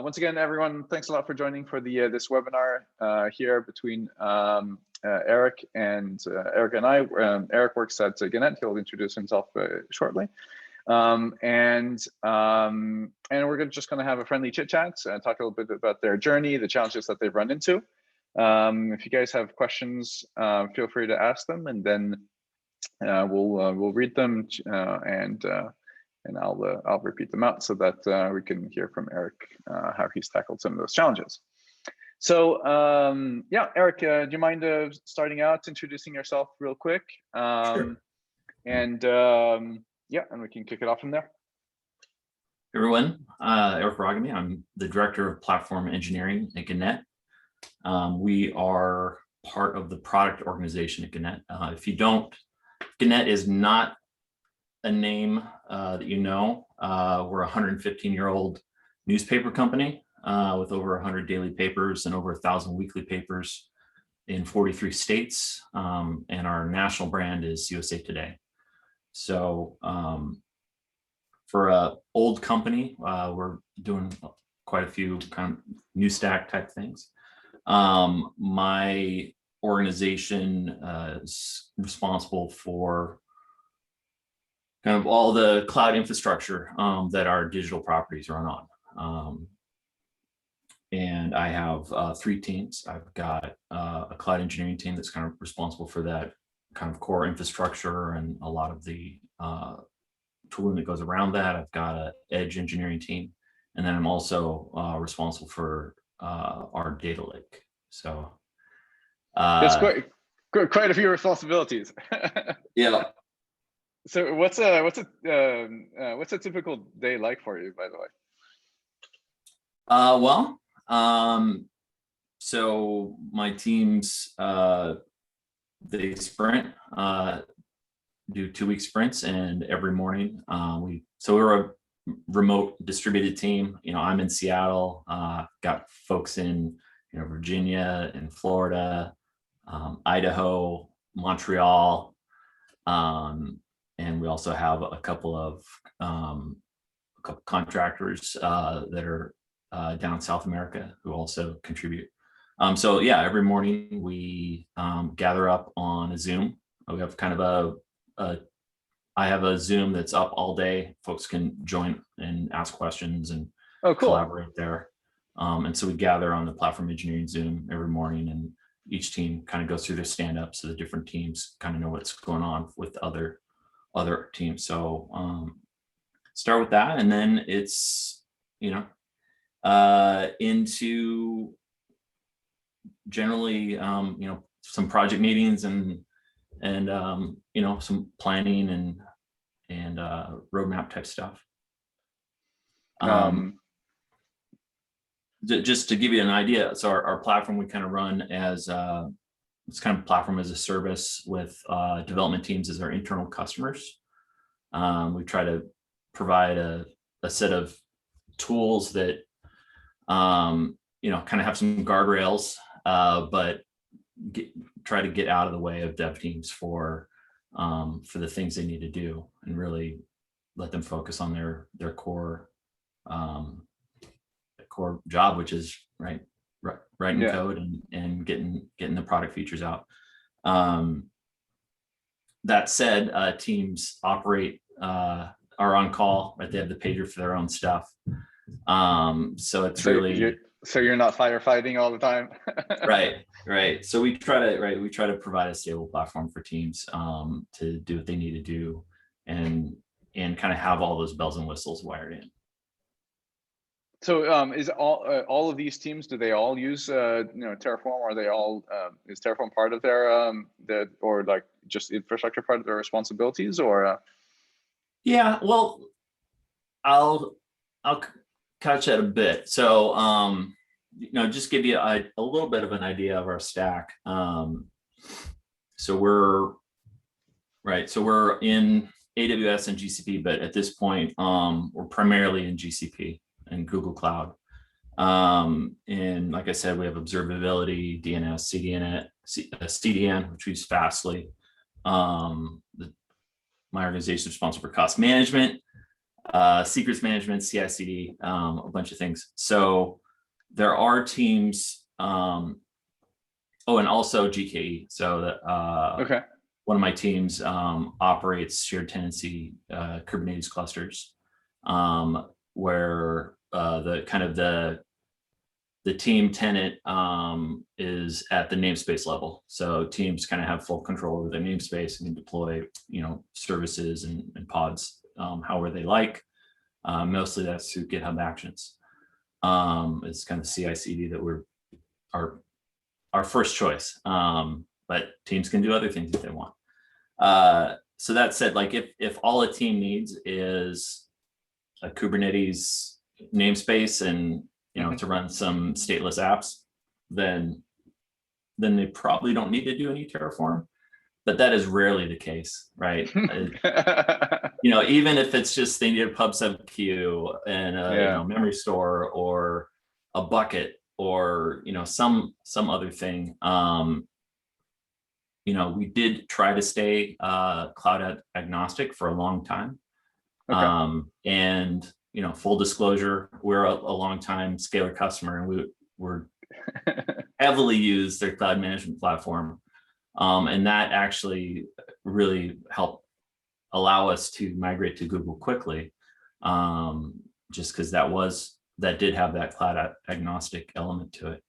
Once again, everyone, thanks a lot for joining for the this webinar here between Erik and I. Erik works at Gannett. He'll introduce himself shortly. And we're just going to have a friendly chit chat and talk a little bit about their journey, the challenges that they've run into. If you guys have questions, feel free to ask them, and then we'll read them and I'll repeat them out so that we can hear from Erik how he's tackled some of those challenges. So yeah, Erik, do you mind starting out, introducing yourself real quick? Sure. And yeah, and we can kick it off from there. Hey everyone, Erik Rogneby. I'm the Director of Platform Engineering at Gannett. We are part of the product organization at Gannett. If you don't, Gannett is not a name that you know. We're a 115-year-old newspaper company with over 100 daily papers and over 1,000 weekly papers in 43 states. And our national brand is USA Today. So for an old company, we're doing quite a few kind of new stack type things. My organization is responsible for kind of all the cloud infrastructure that our digital properties run on. And I have 3 teams. I've got a cloud engineering team that's kind of responsible for that kind of core infrastructure and a lot of the tooling that goes around that. I've got an edge engineering team, and then I'm also responsible for our data lake. So that's quite a few responsibilities. Yeah. So what's a typical day like for you, by the way? Well, so my teams, they sprint, do 2-week sprints, and every morning we're a remote distributed team. You know, I'm in Seattle, got folks in Virginia and Florida, Idaho, Montreal, and we also have a couple contractors that are down in South America who also contribute. So yeah, every morning we gather up on a Zoom. We have kind of I have a Zoom that's up all day. Folks can join and ask questions and collaborate there. And so we gather on the platform engineering Zoom every morning, and each team kind of goes through their stand-up so the different teams kind of know what's going on with other teams. So start with that, and then it's into generally some project meetings and some planning and roadmap type stuff. Just to give you an idea, so our platform we kind of run as it's kind of platform as a service with development teams as our internal customers. We try to provide a set of tools that kind of have some guardrails, but try to get out of the way of dev teams for the things they need to do, and really let them focus on their core job, which is writing code and getting the product features out. That said, teams operate are on call, right? They have the pager for their own stuff. So it's so you're not firefighting all the time. Right. So we try to provide a stable platform for teams to do what they need to do, and kind of have all those bells and whistles wired in. So is all of these teams, do they all use Terraform? Or are they all is Terraform part of their or like just infrastructure part of their responsibilities, or? Yeah, well, I'll catch that a bit. So just give you a little bit of an idea of our stack. So we're in AWS and GCP, but at this point we're primarily in GCP and Google Cloud. And like I said, we have observability, DNS, CDN, which we use Fastly. My organization is responsible for cost management. secrets management, CI/CD, a bunch of things. So there are teams. And also GKE. So that one of my teams operates shared tenancy Kubernetes clusters, where the team tenant is at the namespace level. So teams kind of have full control over their namespace and can deploy, services and pods however they like. Mostly that's through GitHub Actions. It's kind of CI/CD that we're our first choice, but teams can do other things if they want. So that said, like if all a team needs is a Kubernetes namespace and to run some stateless apps, then they probably don't need to do any Terraform. But that is rarely the case, right? Even if it's just they need a pub sub queue and a memory store or a bucket or some other thing. We did try to stay cloud agnostic for a long time. And full disclosure, we're a long time Scalar customer, and we're heavily used their cloud management platform. And that actually really helped allow us to migrate to Google quickly, just because that did have that cloud agnostic element to it.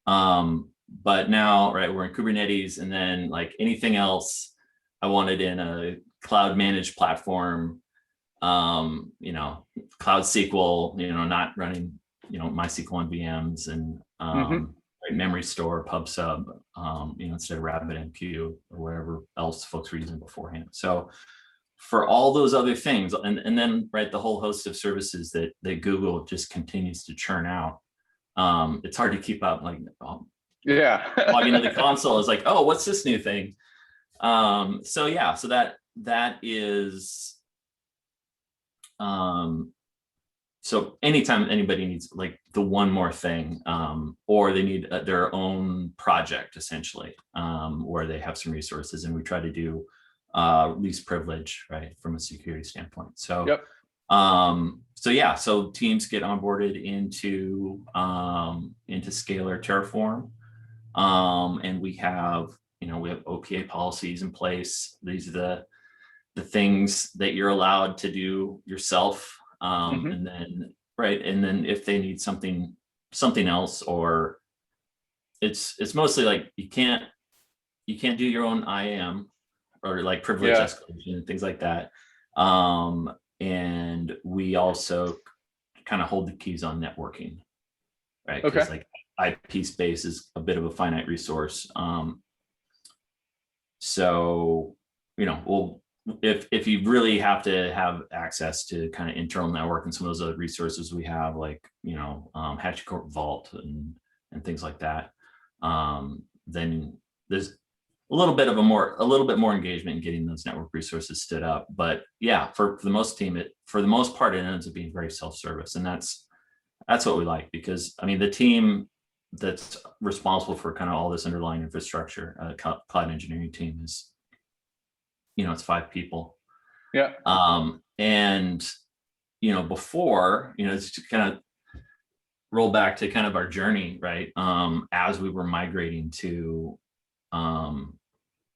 But now, right, we're in Kubernetes, and then like anything else I wanted in a cloud managed platform, Cloud SQL, not running, MySQL on VMs and memory store, pub sub, instead of RabbitMQ or whatever else folks were using beforehand. So for all those other things, and then the whole host of services that Google just continues to churn out, it's hard to keep up. Like, logging into the console is like, oh, what's this new thing? So that is. So anytime anybody needs like the one more thing, or they need their own project essentially, where they have some resources, and we try to do least privilege, right, from a security standpoint. So, so teams get onboarded into Scalar Terraform, and we have OPA policies in place. These are the things that you're allowed to do yourself, and then if they need something else, or it's mostly like you can't do your own IAM or like privilege escalation and things like that. And we also kind of hold the keys on networking, right? Because like IP space is a bit of a finite resource. So if you really have to have access to kind of internal network and some of those other resources we have, like HashiCorp Vault and things like that, then there's a little bit more engagement in getting those network resources stood up. But for the most part, it ends up being very self-service, and that's what we like, because the team that's responsible for kind of all this underlying infrastructure, cloud engineering team, is it's 5 people. And before, it's to kind of roll back to kind of our journey, right? As we were migrating to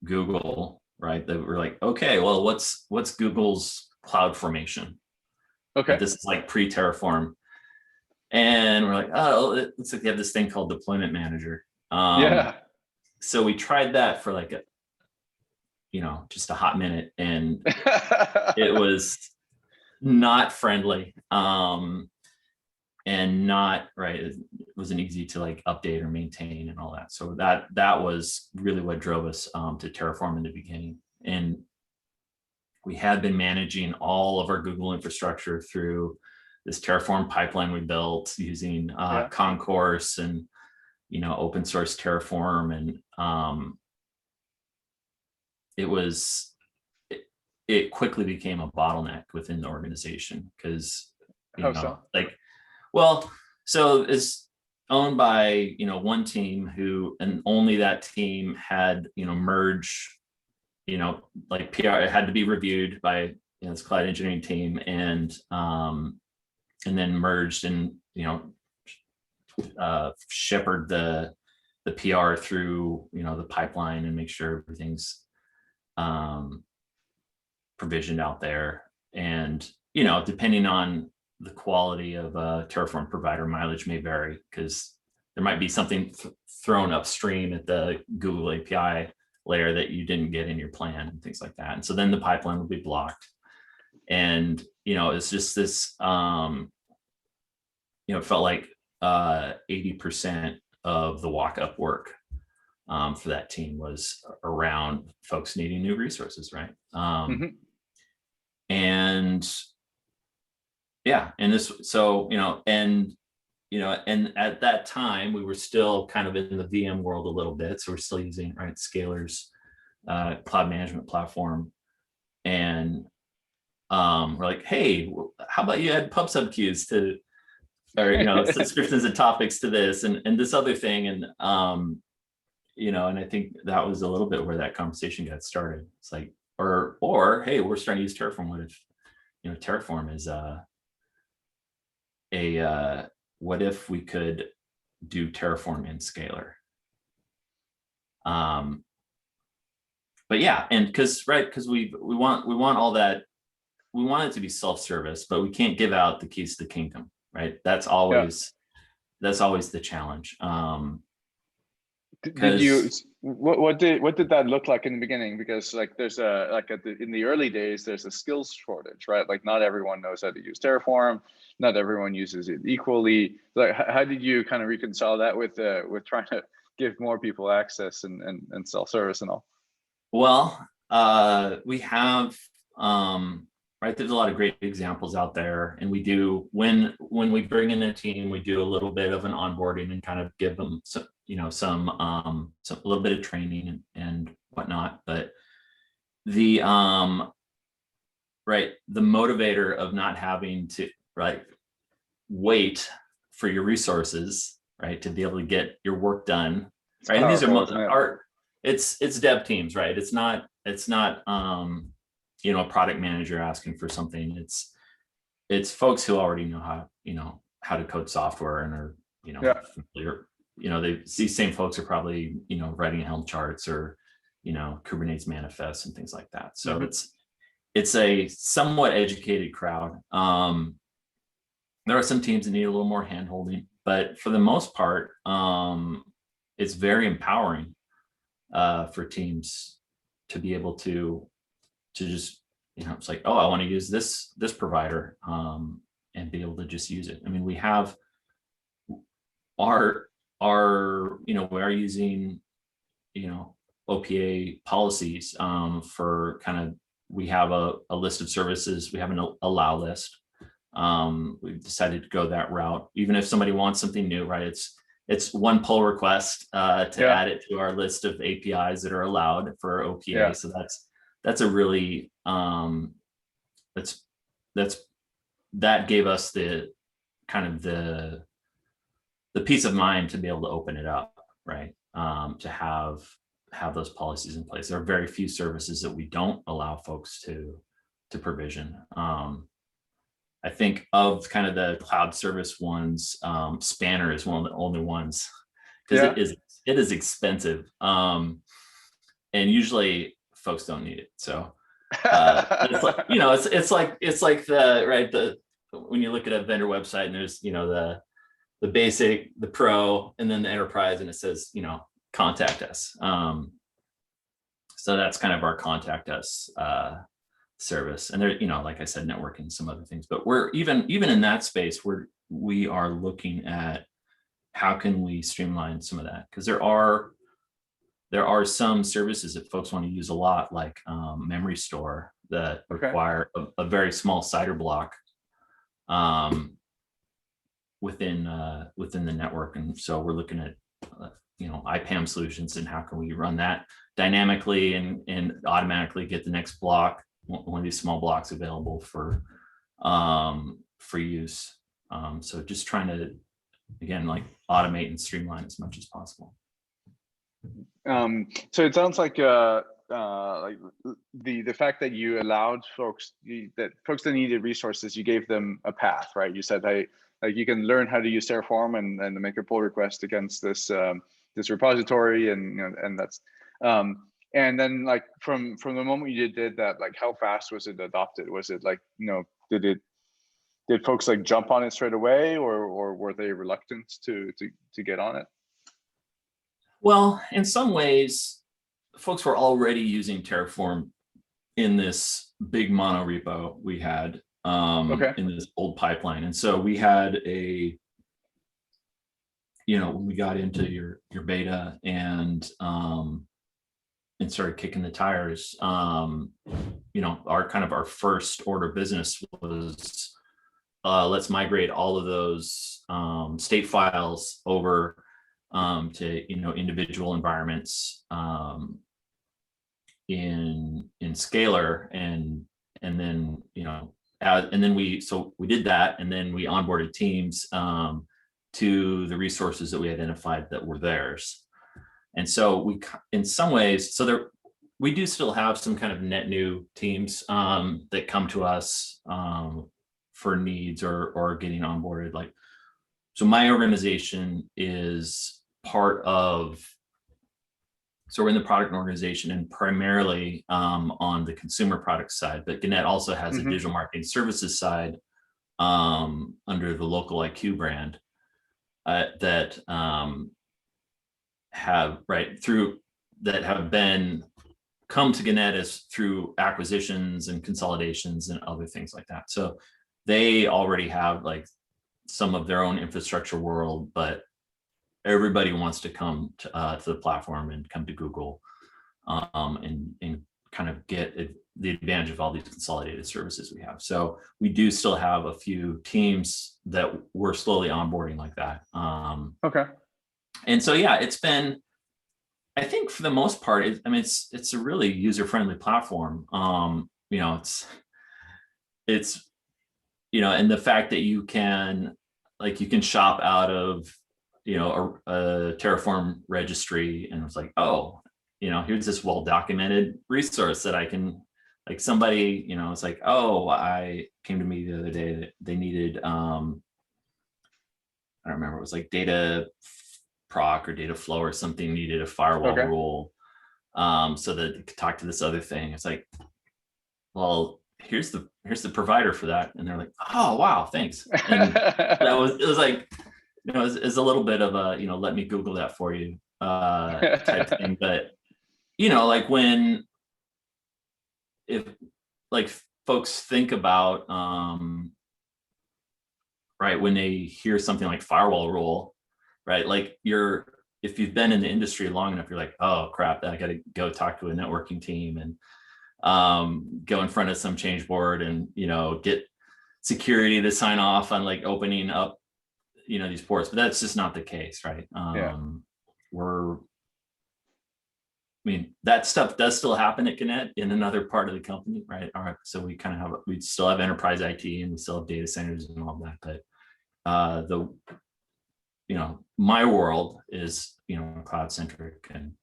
Google, right? That we're like, okay, well, what's Google's cloud formation? This is like pre-Terraform. And we're like, oh, it looks like they have this thing called Deployment Manager. So we tried that for like just a hot minute, and it was not friendly, and not right. It wasn't easy to like update or maintain and all that. So that was really what drove us to Terraform in the beginning. And we had been managing all of our Google infrastructure through this Terraform pipeline we built using Concourse and open source Terraform, and it quickly became a bottleneck within the organization, because so it's owned by one team who, and only that team had merge, like PR, it had to be reviewed by this cloud engineering team, and then merged and shepherd the PR through the pipeline and make sure everything's provisioned out there. And depending on the quality of a Terraform provider, mileage may vary, because there might be something thrown upstream at the Google API layer that you didn't get in your plan and things like that. And so then the pipeline will be blocked. And it's just this it felt like 80% of the walk-up work for that team was around folks needing new resources, right? And yeah, and this, so and at that time we were still kind of in the VM world a little bit, so we're still using Scalar's cloud management platform, and we're like, hey, how about you add pub/sub queues to, or subscriptions and topics to this and this other thing, and and I think that was a little bit where that conversation got started. It's like, or hey, we're starting to use Terraform. What if Terraform is what if we could do Terraform in Scalar? But yeah, and because we want all that, we want it to be self-service, but we can't give out the keys to the kingdom, right? That's always the challenge. What did that look like in the beginning? Because there's in the early days there's a skills shortage, right? Like not everyone knows how to use Terraform, not everyone uses it equally. Like how did you kind of reconcile that with trying to give more people access and self-service and all? Well, we have there's a lot of great examples out there, and we do, when we bring in a team, we do a little bit of an onboarding and kind of give them some a little bit of training and whatnot. But the motivator of not having to wait for your resources, to be able to get your work done, and these are it's dev teams, right? It's not a product manager asking for something. It's folks who already know how to code software and are familiar. These same folks are probably writing Helm charts or Kubernetes manifests and things like that. So it's a somewhat educated crowd. There are some teams that need a little more handholding, but for the most part, it's very empowering for teams to be able to just it's like, oh, I want to use this provider and be able to just use it. I mean, we have we are using OPA policies for we have a list of services. We have an allow list. We've decided to go that route, even if somebody wants something new, right? It's one pull request to add it to our list of APIs that are allowed for OPA. So that's a really that gave us the kind of the peace of mind to be able to open it up, right? To have those policies in place. There are very few services that we don't allow folks to provision. I think of kind of the cloud service ones, Spanner is one of the only ones, because it is expensive, and usually folks don't need it. So it's like it's like the when you look at a vendor website and there's the basic, the pro, and then the enterprise, and it says contact us. So that's kind of our contact us service, and there like I said, networking, some other things. But we're even in that space, we are looking at how can we streamline some of that, because there are some services that folks want to use a lot, like memory store, that require a very small CIDR block within the network. And so we're looking at IPAM solutions, and how can we run that dynamically and automatically get the next block, one of these small blocks, available for use. So just trying to, again, automate and streamline as much as possible. So it sounds like like the fact that you allowed folks that needed resources, you gave them a path, right? You said, hey, like you can learn how to use Terraform and make a pull request against this this repository, and and that's and then like from the moment you did that, like how fast was it adopted? Was it like did folks like jump on it straight away, or were they reluctant to get on it? Well, in some ways, folks were already using Terraform in this big mono repo we had Okay. in this old pipeline. And so we had when we got into your beta and started kicking the tires, our first order of business was let's migrate all of those state files over to individual environments in Scalar, and then we did that, and then we onboarded teams to the resources that we identified that were theirs. And so we, in some ways, we do still have some kind of net new teams that come to us for needs or getting onboarded. Like, so my organization is part of, so we're in the product organization and primarily on the consumer product side, but Gannett also has a digital marketing services side under the Local IQ brand that have come to Gannett as through acquisitions and consolidations and other things like that. So they already have like some of their own infrastructure world, but everybody wants to come to the platform and come to Google and kind of get the advantage of all these consolidated services we have. So we do still have a few teams that we're slowly onboarding like that. Okay. And so, yeah, it's been, I think for the most part, it's a really user-friendly platform. It's and the fact that you can shop out of a Terraform registry, and it's like, oh, here's this well-documented resource that I can, like, somebody, it's like, oh, I came to me the other day that they needed, I don't remember, it was like data proc or data flow or something, needed a firewall rule so that it could talk to this other thing. It's like, well, here's the provider for that. And they're like, oh, wow, thanks. And it was like, it's a little bit of a, let me Google that for you type thing. But, like if folks think about, right, when they hear something like firewall rule, right, like if you've been in the industry long enough, you're like, oh crap, I got to go talk to a networking team and go in front of some change board and get security to sign off on like opening up these ports. But that's just not the case, right? That stuff does still happen at Gannett in another part of the company, right? All right, so we still have enterprise IT and we still have data centers and all that, but my world is cloud centric, and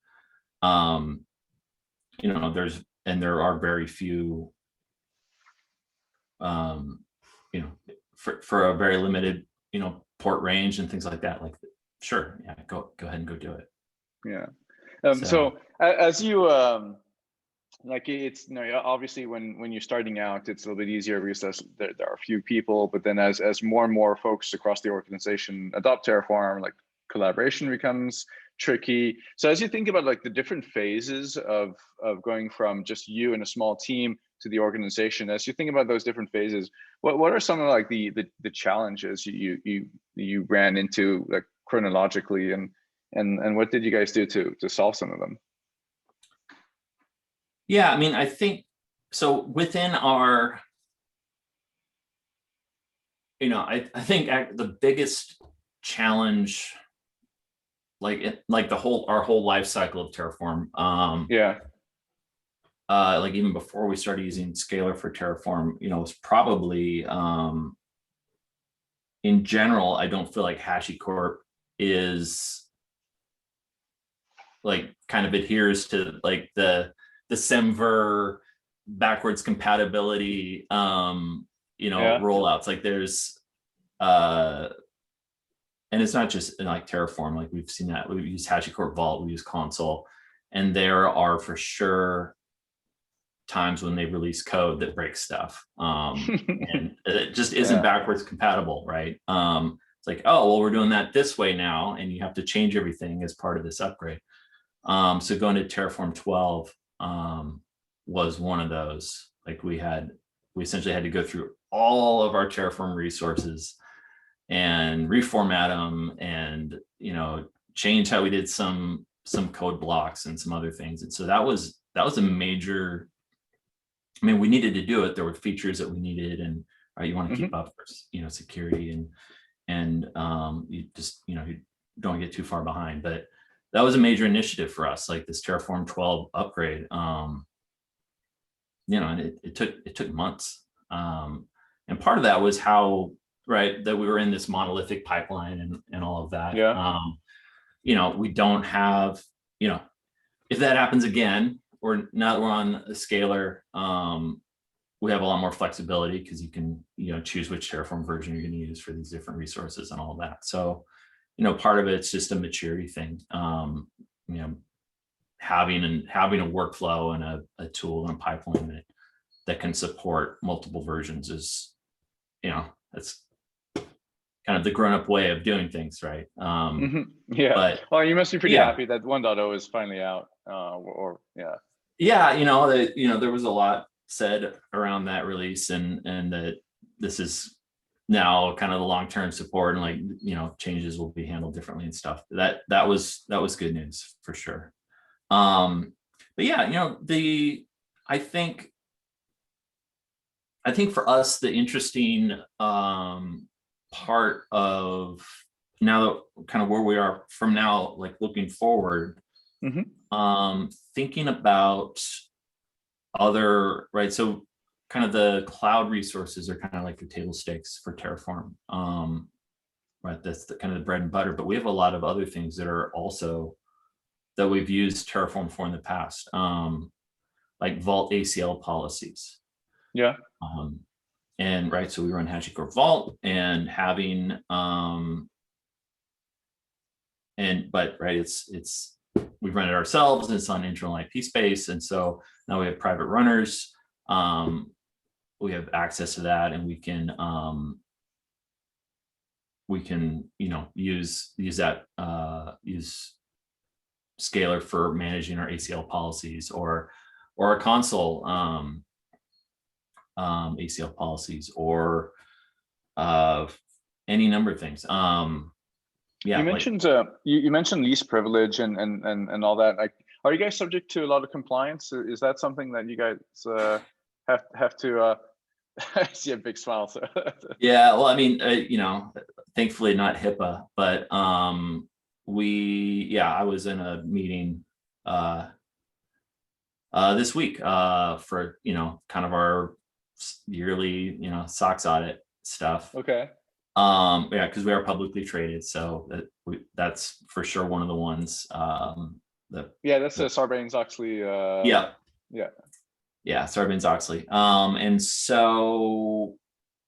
there are very few for a very limited port range and things like that. Like, sure, yeah, go ahead and go do it. Yeah. So as you like, it's obviously when you're starting out, it's a little bit easier because there are a few people, but then as more and more folks across the organization adopt Terraform, like collaboration becomes tricky. So as you think about like the different phases of going from just you and a small team to the organization, as you think about those different phases, what are some of like the challenges you ran into, like chronologically, and what did you guys do to solve some of them? Yeah, I think so. Within our, I think the biggest challenge, our whole life cycle of Terraform. Like even before we started using Scalar for Terraform, was probably, in general, I don't feel like HashiCorp is like kind of adheres to like the the semver backwards compatibility, rollouts. Like there's, and it's not just in like Terraform, like we've seen that. We've used HashiCorp Vault, we use Console, and there are for sure times when they release code that breaks stuff. And it just isn't backwards compatible, right? It's like, oh, well, we're doing that this way now, and you have to change everything as part of this upgrade. So going to Terraform 12 was one of those. Like we essentially had to go through all of our Terraform resources and reformat them, and change how we did some code blocks and some other things. And so that was a major. I mean, we needed to do it. There were features that we needed, and you want to keep up for security and you just you don't get too far behind. But that was a major initiative for us, like this Terraform 12 upgrade. And it took months. And part of that was how, right, that we were in this monolithic pipeline and all of that. We don't have, if that happens again, or now that we're on a Scalar, we have a lot more flexibility because you can, choose which Terraform version you're going to use for these different resources and all of that. So, part of it's just a maturity thing. Having a workflow and a tool and a pipeline that can support multiple versions is, that's kind of the grown-up way of doing things, right? Yeah. But, well, you must be pretty happy that 1.0 is finally out. Yeah, there was a lot said around that release, and that this is now kind of the long-term support, and changes will be handled differently and stuff. That was good news for sure. But yeah, I think for us, the interesting part of now that kind of where we are from now, like looking forward, thinking about other, right? So kind of the cloud resources are kind of like the table stakes for Terraform, right? That's the kind of the bread and butter, but we have a lot of other things that are also that we've used Terraform for in the past, like Vault ACL policies. Yeah. And right, so we run HashiCorp Vault, and having but right, it's we run it ourselves, and it's on internal IP space, and so now we have private runners. We have access to that, and we can use that use Scalar for managing our ACL policies, or our console ACL policies, or any number of things. You mentioned you mentioned least privilege and all that. Like, are you guys subject to a lot of compliance? Is that something that you guys have to? I see a big smile. So yeah, well, I mean, thankfully not HIPAA, but I was in a meeting this week for kind of our yearly SOX audit stuff. Okay. Because we are publicly traded, so that's for sure one of the ones. That's the Sarbanes-Oxley. Sarbanes-Oxley. And so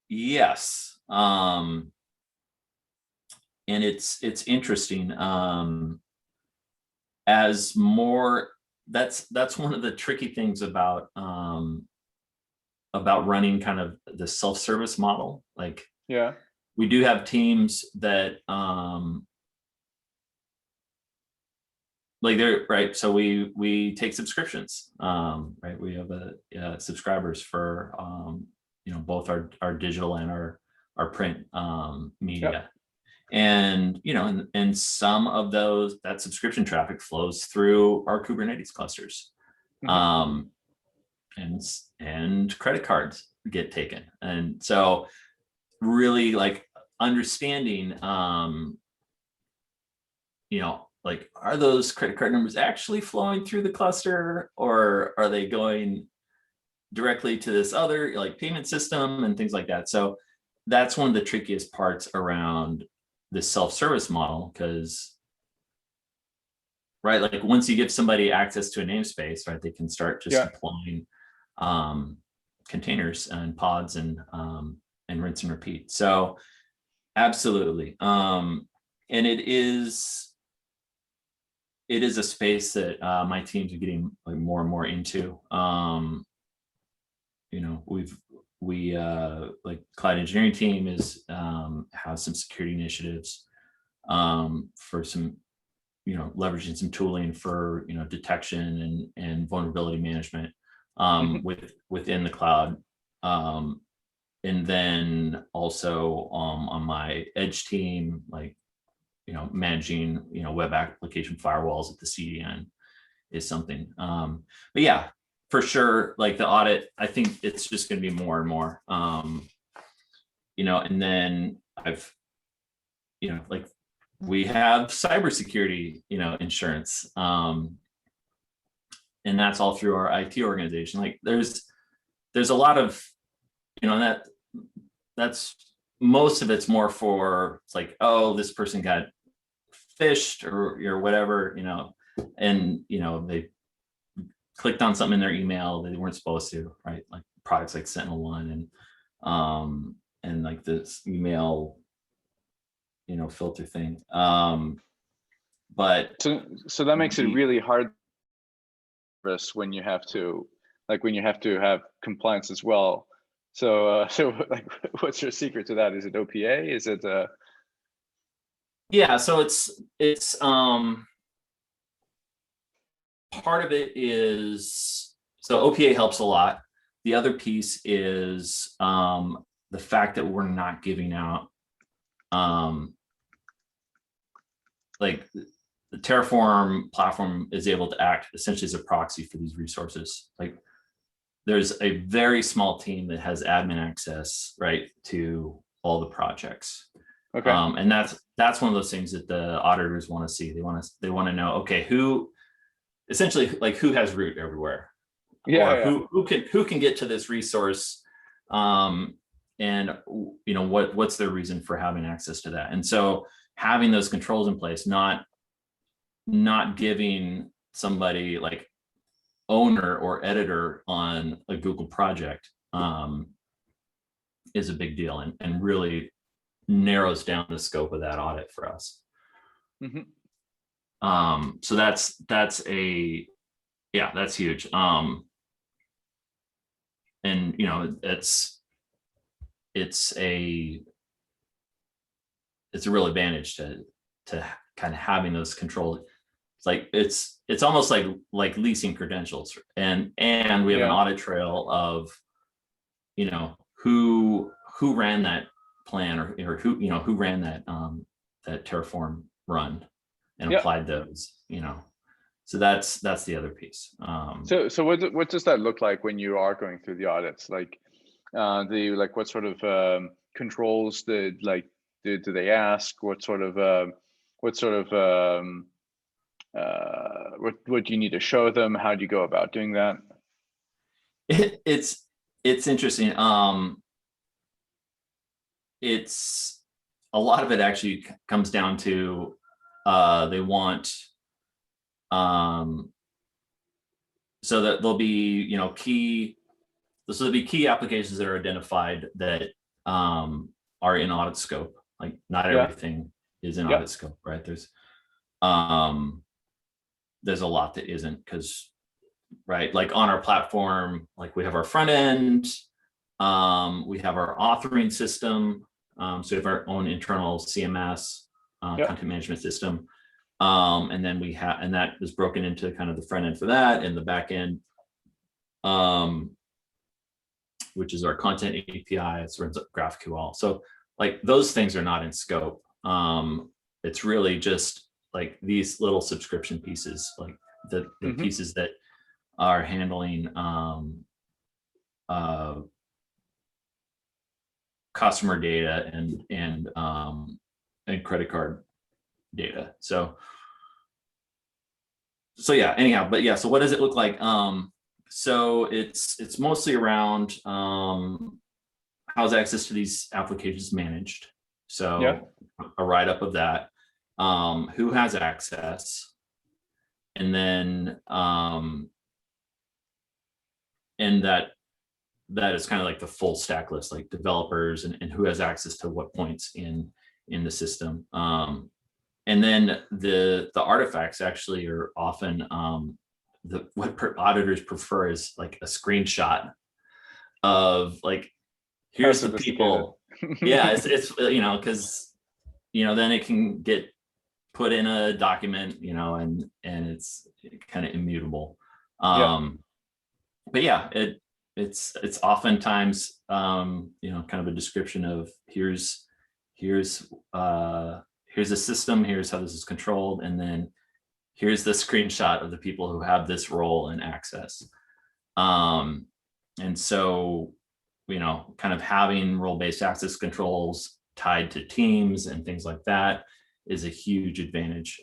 yes, and it's interesting. As more, that's one of the tricky things about running kind of the self-service model. Like, we do have teams that like they're right. So we take subscriptions, right? We have subscribers for both our digital and our print media. And and some of that subscription traffic flows through our Kubernetes clusters. And credit cards get taken. And so really, like, understanding like, are those credit card numbers actually flowing through the cluster, or are they going directly to this other like payment system and things like that? So that's one of the trickiest parts around this self-service model, because right? Like once you give somebody access to a namespace, right, they can start just deploying containers and pods and rinse and repeat. So absolutely. And it is a space that my teams are getting like more and more into. You know, we like cloud engineering team is has some security initiatives for some, you know, leveraging some tooling for, you know, detection and vulnerability management within the cloud. And then also on my edge team, like, you know, managing, you know, web application firewalls at the CDN is something. But yeah, for sure, like the audit, I think it's just going to be more and more, you know, and then I've, you know, like we have cybersecurity, you know, insurance, and that's all through our IT organization. Like there's a lot of, you know, that's most of it's more for, it's like, oh, this person got phished or whatever, you know, and, you know, they clicked on something in their email they weren't supposed to, right? Like products like SentinelOne and like this email, you know, filter thing. But so that makes it really hard when you have to have compliance as well. So like, what's your secret to that? Is it OPA? Is it yeah, so it's part of it is, so OPA helps a lot. The other piece is the fact that we're not giving out like the Terraform platform is able to act essentially as a proxy for these resources. Like there's a very small team that has admin access, right, to all the projects. okay? And that's one of those things that the auditors want to see. They want to know, okay, who essentially, like, who has root everywhere, or who can get to this resource, and you know what's their reason for having access to that. And so having those controls in place, not giving somebody like owner or editor on a Google project is a big deal, and really narrows down the scope of that audit for us. So that's huge. And you know, it's a real advantage to kind of having those controls. It's like it's almost like leasing credentials, and we have an audit trail of, you know, who ran that plan, or who ran that that Terraform run and applied those, you know. So that's the other piece. So what does that look like when you are going through the audits? Like what sort of controls do they ask? What do you need to show them? How do you go about doing that? It's interesting. It's a lot of it actually comes down to they want so that there'll be, you know, there'll be key applications that are identified that are in audit scope. Like not everything is in audit scope, right? There's a lot that isn't, because right, like on our platform, like we have our front end, we have our authoring system, so we have our own internal CMS, content management system, and then we have, and that is broken into kind of the front end for that, and the back end, which is our content API. It runs up GraphQL. So like those things are not in scope. It's really just like these little subscription pieces, like the pieces that are handling customer data and credit card data. So yeah, anyhow, but yeah, so what does it look like? So it's mostly around how's access to these applications managed. So a write-up of that, who has access, and then and that is kind of like the full stack list, like developers and who has access to what points in the system. And then the artifacts actually are often what auditors prefer is like a screenshot of like, here's the people. Yeah, it's because then it can get put in a document, and it's kind of immutable. But yeah, it's oftentimes kind of a description of here's a system, here's how this is controlled, and then here's the screenshot of the people who have this role and access. And so, kind of having role-based access controls tied to teams and things like that is a huge advantage.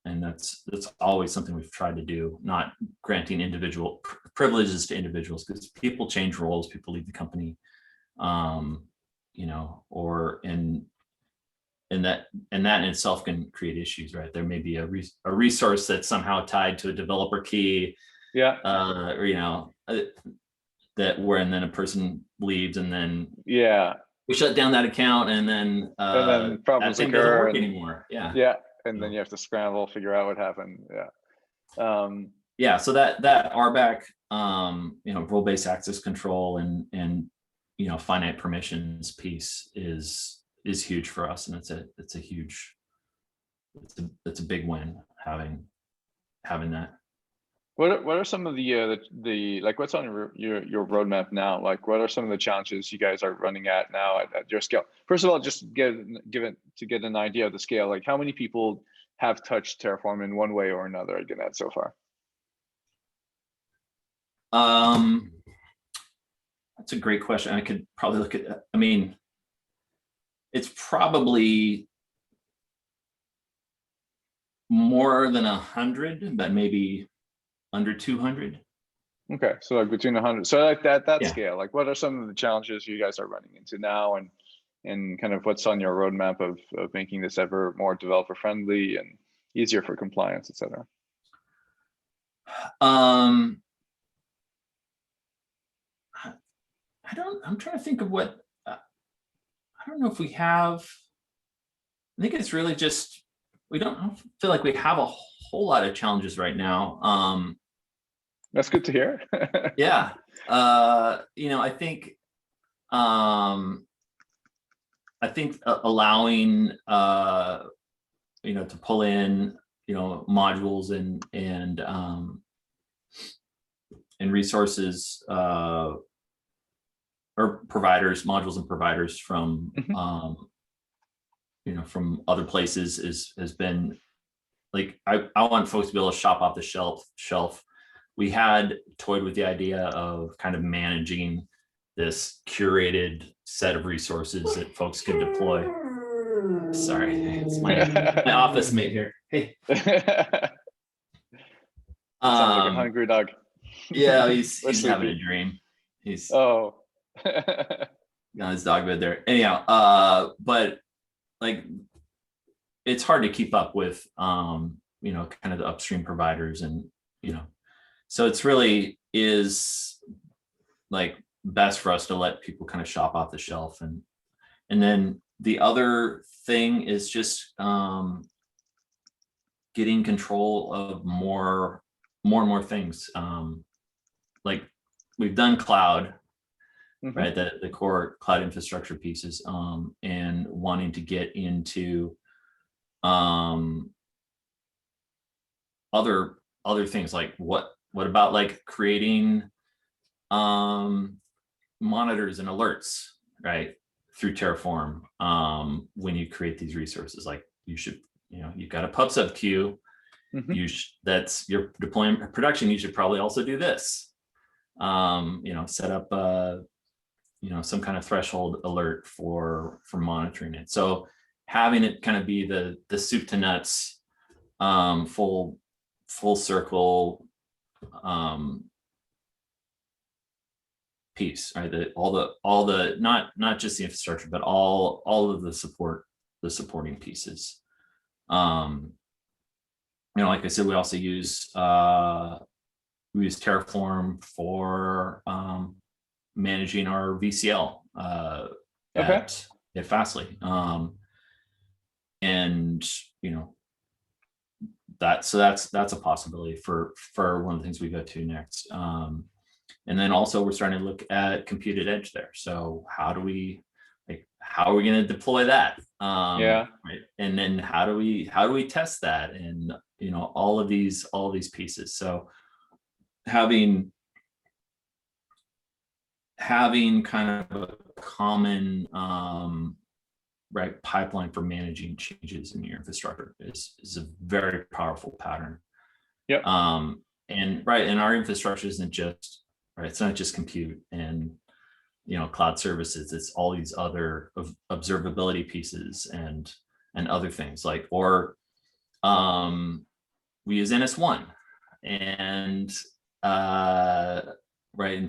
And that's always something we've tried to do, not granting individual privileges to individuals, because people change roles, people leave the company, and that in itself can create issues, right? There may be a resource that's somehow tied to a developer key, or that and then a person leaves, and then we shut down that account, and then problems that thing doesn't work anymore. And then you have to scramble, figure out what happened. So that RBAC, role-based access control and finite permissions piece is huge for us, and it's a big win having that. What are some of the like what's on your roadmap now? Like, what are some of the challenges you guys are running at now at your scale? First of all, just get an idea of the scale. Like, how many people have touched Terraform in one way or another at Gannett so far? That's a great question. I could probably look at. I mean, it's probably more than 100, but maybe under 200. Okay, so like between 100. So like that scale, like what are some of the challenges you guys are running into now, and kind of what's on your roadmap of making this ever more developer friendly and easier for compliance, et cetera? I'm trying to think of what, I don't know if we have. I think it's really just, I don't feel like we have a whole lot of challenges right now. That's good to hear. Yeah. I think allowing, to pull in, modules and resources, or providers, modules and providers from, from other places has been like, I want folks to be able to shop off the shelf. We had toyed with the idea of kind of managing this curated set of resources that folks could deploy. Sorry, it's my office mate here. Hey. Sounds like a hungry dog. Yeah, he's having a dream. He's got his dog bed there. Anyhow, but like, it's hard to keep up with, kind of the upstream providers, and so it's really is like best for us to let people kind of shop off the shelf, and then the other thing is just getting control of more and more things. Like we've done cloud, right? The core cloud infrastructure pieces, and wanting to get into other things, like what about like creating monitors and alerts, right, through Terraform, when you create these resources. Like you should, you've got a PubSub queue, that's your deploying production, you should probably also do this, set up some kind of threshold alert for monitoring it. So having it kind of be the soup to nuts, full circle piece, right? All the not just the infrastructure, but all of the supporting pieces. like I said, we also use Terraform for managing our VCL at Fastly. And that's a possibility for one of the things we go to next. And then also we're starting to look at computed edge there. So how are we going to deploy that? Right? And then how do we test that? And all of these pieces. So having kind of a common pipeline for managing changes in your infrastructure is a very powerful pattern. And our infrastructure isn't just it's not just compute and cloud services. It's all these other observability pieces and other things we use NS1 and and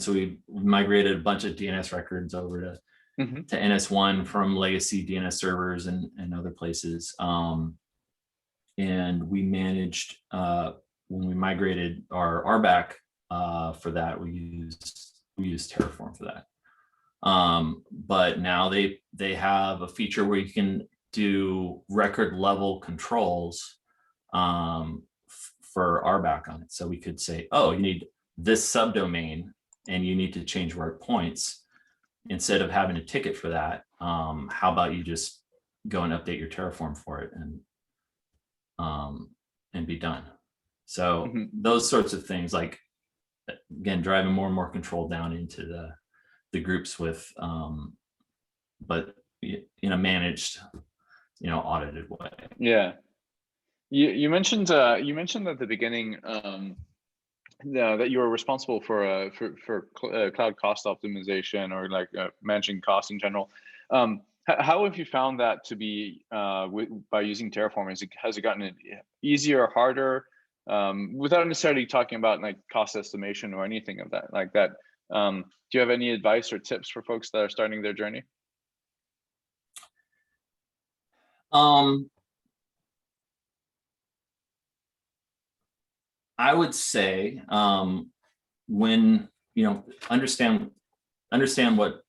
so we migrated a bunch of DNS records over to NS1 from legacy DNS servers and other places. And we managed when we migrated our RBAC for that, we used Terraform for that. But now they have a feature where you can do record level controls for RBAC on it. So we could say, oh, you need this subdomain and you need to change where it points. Instead of having a ticket for that, how about you just go and update your Terraform for it and be done. So those sorts of things, again, driving more and more control down into the groups with, but in a managed, audited way. Yeah. You mentioned at the beginning that you were responsible for cloud cost optimization or managing costs in general. How have you found that to be by using Terraform? Has it gotten easier or harder? Without necessarily talking about cost estimation or anything of that like that. Do you have any advice or tips for folks that are starting their journey? I would say when understand what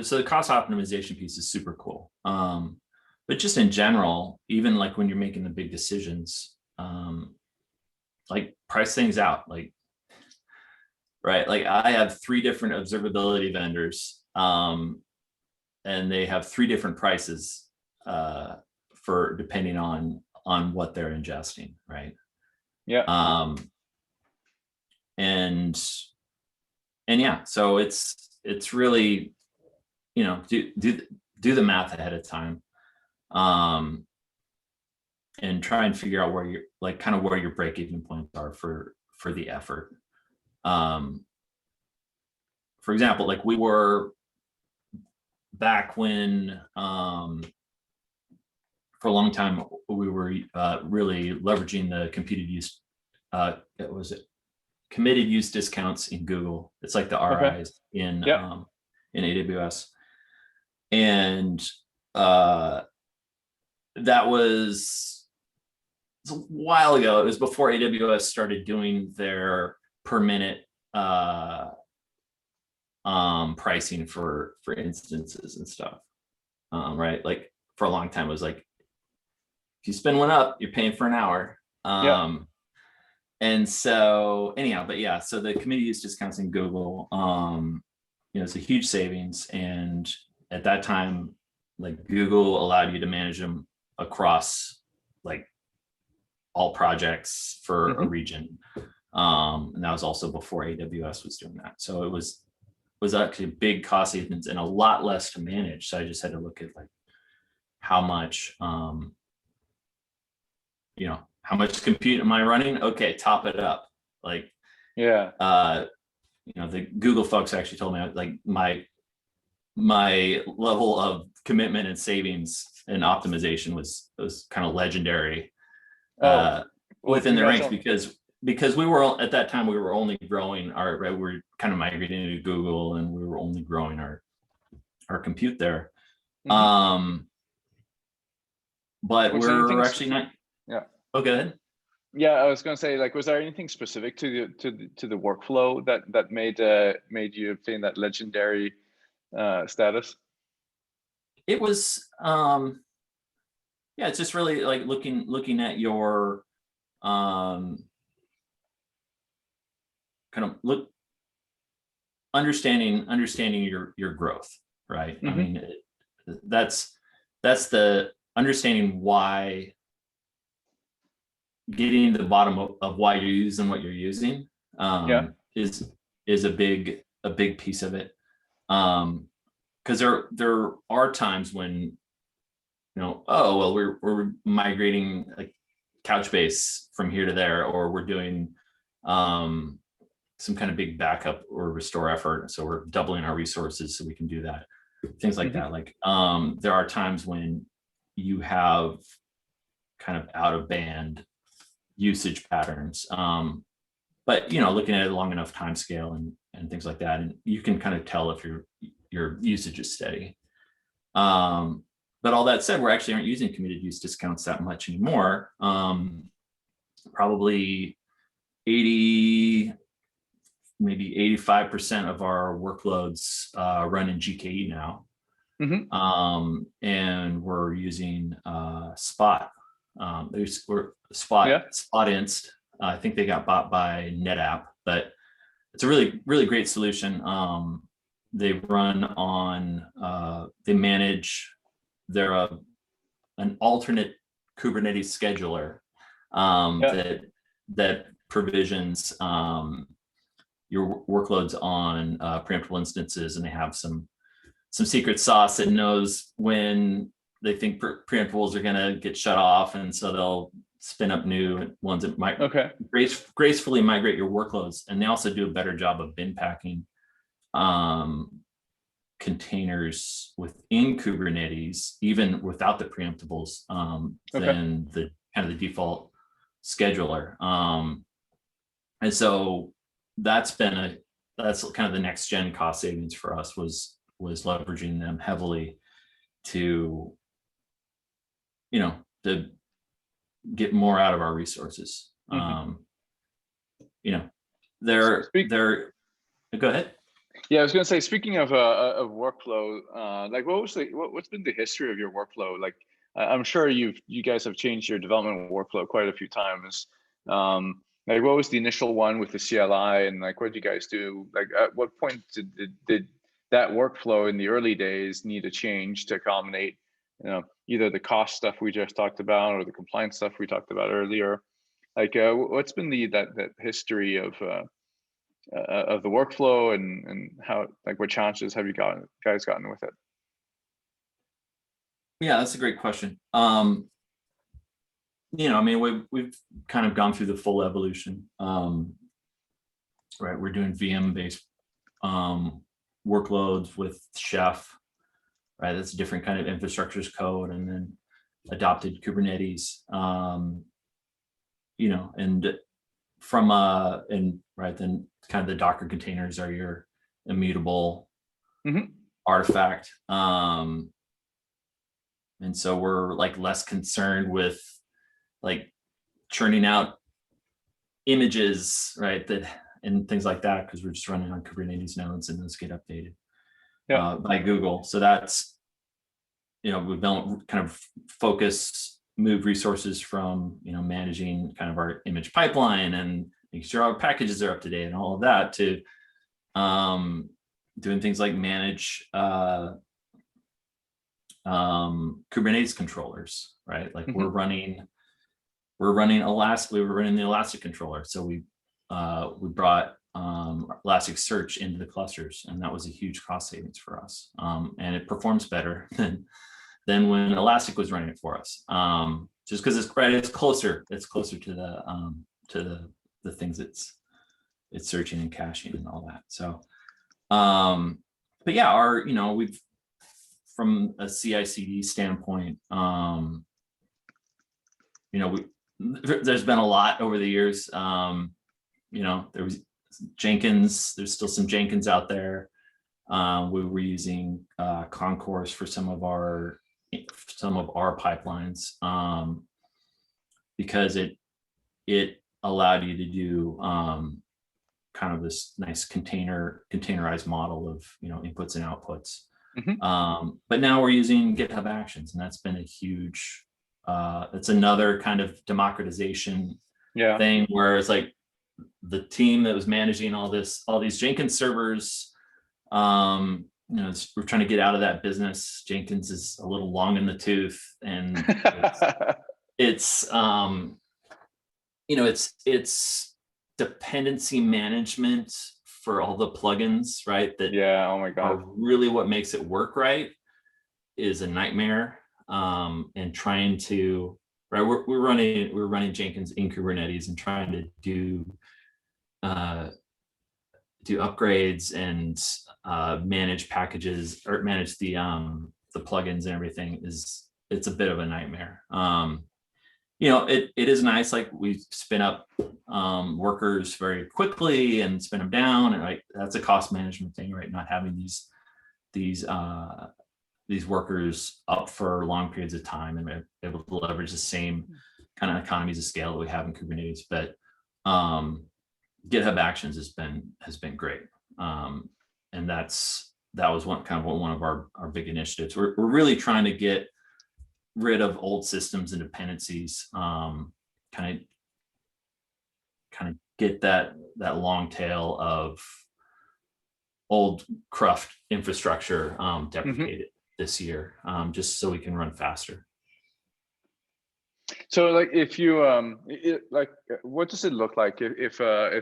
so the cost optimization piece is super cool. But just in general, even when you're making the big decisions, price things out. I have 3 different observability vendors, and they have 3 different prices for depending on what they're ingesting, right? Yeah. And yeah, so it's really, do the math ahead of time, and try and figure out where you're where your break-even points are for the effort. For example, we were back when, for a long time, we were really leveraging the committed use discounts in Google. It's like the RIs in AWS. And that was a while ago. It was before AWS started doing their per minute pricing for instances and stuff. Right? For a long time, it was if you spin one up, you're paying for an hour. And so anyhow, but yeah, so the committee use discounts in Google, it's a huge savings. And at that time, Google allowed you to manage them across all projects for a region. And that was also before AWS was doing that. So it was actually a big cost savings and a lot less to manage. So I just had to look at how much, how much compute am I running? Okay, top it up. The Google folks actually told me my level of commitment and savings and optimization was kind of legendary within the ranks because we were at that time we were only growing we were kind of migrating to Google and we were only growing our compute there. But we're actually not. Yeah. Oh, go ahead. Yeah, I was going to say, like, was there anything specific to the workflow that made you obtain that legendary status? It was, yeah, it's just really like looking at your kind of understanding your growth, right? I mean, that's the understanding why, getting to the bottom of why you're using what you're using is a big piece of it. Because there are times when, oh well, we're migrating like Couchbase from here to there, or we're doing some kind of big backup or restore effort, so we're doubling our resources so we can do that, things like that. Like there are times when you have kind of out of band usage patterns, but looking at it long enough time scale and things like that, and you can kind of tell if your usage is steady. But all that said, we actually aren't using committed use discounts that much anymore. Probably 80, maybe 85% of our workloads run in GKE now. And we're using Spot. We're Spot Inst. I think they got bought by NetApp, but it's a really, really great solution. They run on, they manage an alternate Kubernetes scheduler that provisions your workloads on preemptible instances, and they have some secret sauce that knows when they think preemptibles are going to get shut off, and so they'll spin up new ones that might gracefully migrate your workloads. And they also do a better job of bin packing containers within Kubernetes, even without the preemptibles, than the kind of the default scheduler. And so that's kind of the next gen cost savings for us, was leveraging them heavily to to get more out of our resources. They're go ahead. Yeah, I was going to say, speaking of workflow, like what's been the history of your workflow? Like, I'm sure you guys have changed your development workflow quite a few times. Like, what was the initial one with the CLI, and like, what did you guys do? Like, at what point did that workflow in the early days need a change to accommodate, either the cost stuff we just talked about or the compliance stuff we talked about earlier? Like, what's been that history of the workflow, and how, like, what challenges have you guys gotten with it? Yeah, that's a great question. I mean, we've kind of gone through the full evolution. Right, we're doing VM-based workloads with Chef. Right, that's a different kind of infrastructure as code, and then adopted Kubernetes. And from then kind of the Docker containers are your immutable artifact. And so we're like less concerned with like churning out images, right, and things like that, because we're just running on Kubernetes nodes, and those get updated by Google. So that's, we've been kind of move resources from managing kind of our image pipeline and making sure our packages are up to date and all of that, to doing things like manage Kubernetes controllers, right? Like we're running Elastic. We were running the Elastic controller, so we brought Elasticsearch into the clusters, and that was a huge cost savings for us. And it performs better than when Elastic was running it for us, just because it's closer to the things it's searching and caching and all that. So, but yeah, we've, from a CI/CD standpoint, there's been a lot over the years. There was Jenkins. There's still some Jenkins out there. We were using Concourse for some of our pipelines, because it it allowed you to do kind of this nice containerized model of, inputs and outputs. But now we're using GitHub Actions, and that's been a huge, that's another kind of democratization thing, where it's like the team that was managing all these Jenkins servers, we're trying to get out of that business. Jenkins is a little long in the tooth, and it's dependency management for all the plugins, right? That oh my God, are really what makes it work right is a nightmare. And trying to, right, we're running Jenkins in Kubernetes and trying to do upgrades and manage packages, or manage the plugins and everything. It's a bit of a nightmare. It is nice, like we spin up workers very quickly and spin them down, and right, that's a cost management thing, right? Not having these workers up for long periods of time, and we're able to leverage the same kind of economies of scale that we have in Kubernetes. But GitHub Actions has been great, and that was one of our big initiatives. We're really trying to get rid of old systems and dependencies, kind of get that long tail of old cruft infrastructure deprecated this year, just so we can run faster. So like, if you what does it look like if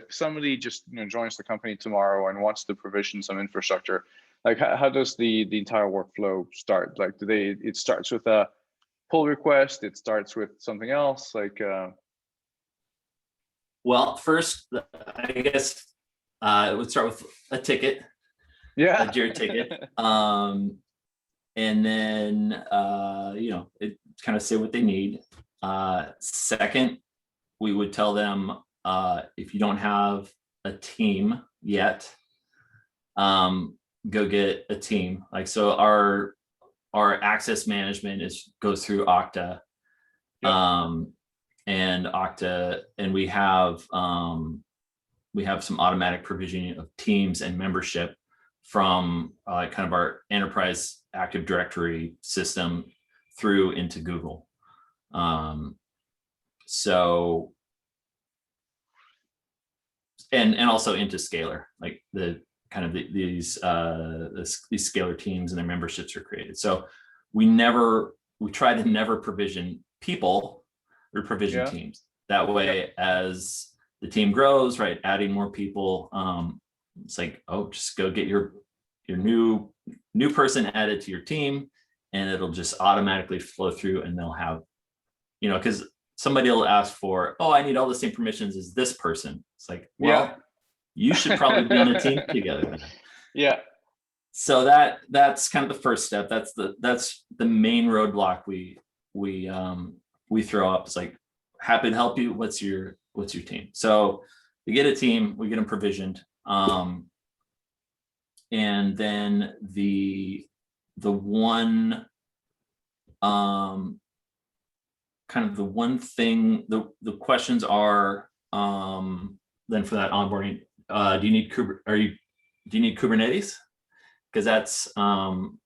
somebody just joins the company tomorrow and wants to provision some infrastructure? Like, how does the entire workflow start? Like, it starts with a pull request, it starts with something else, like Well, first, I guess it would start with a ticket, a Jira ticket, and then it kind of say what they need. Second, we would tell them, if you don't have a team yet, go get a team. Like, so our access management goes through Okta, and Okta, and we have some automatic provisioning of teams and membership from kind of our enterprise Active Directory system through into Google. So, and also into Scalar, like these Scalar teams and their memberships are created. So we try to never provision people or provision teams. That way, as the team grows, right, adding more people, it's like, oh, just go get your new person added to your team, and it'll just automatically flow through, and they'll have, because somebody will ask for, oh, I need all the same permissions as this person. It's like, well, you should probably be on a team together. So that's kind of the first step. That's the main roadblock we throw up. It's like, happy to help you. What's your team? So we get a team, we get them provisioned, and then the one kind of the one thing, the questions are, then for that onboarding, do you need Kubernetes? Because that's kind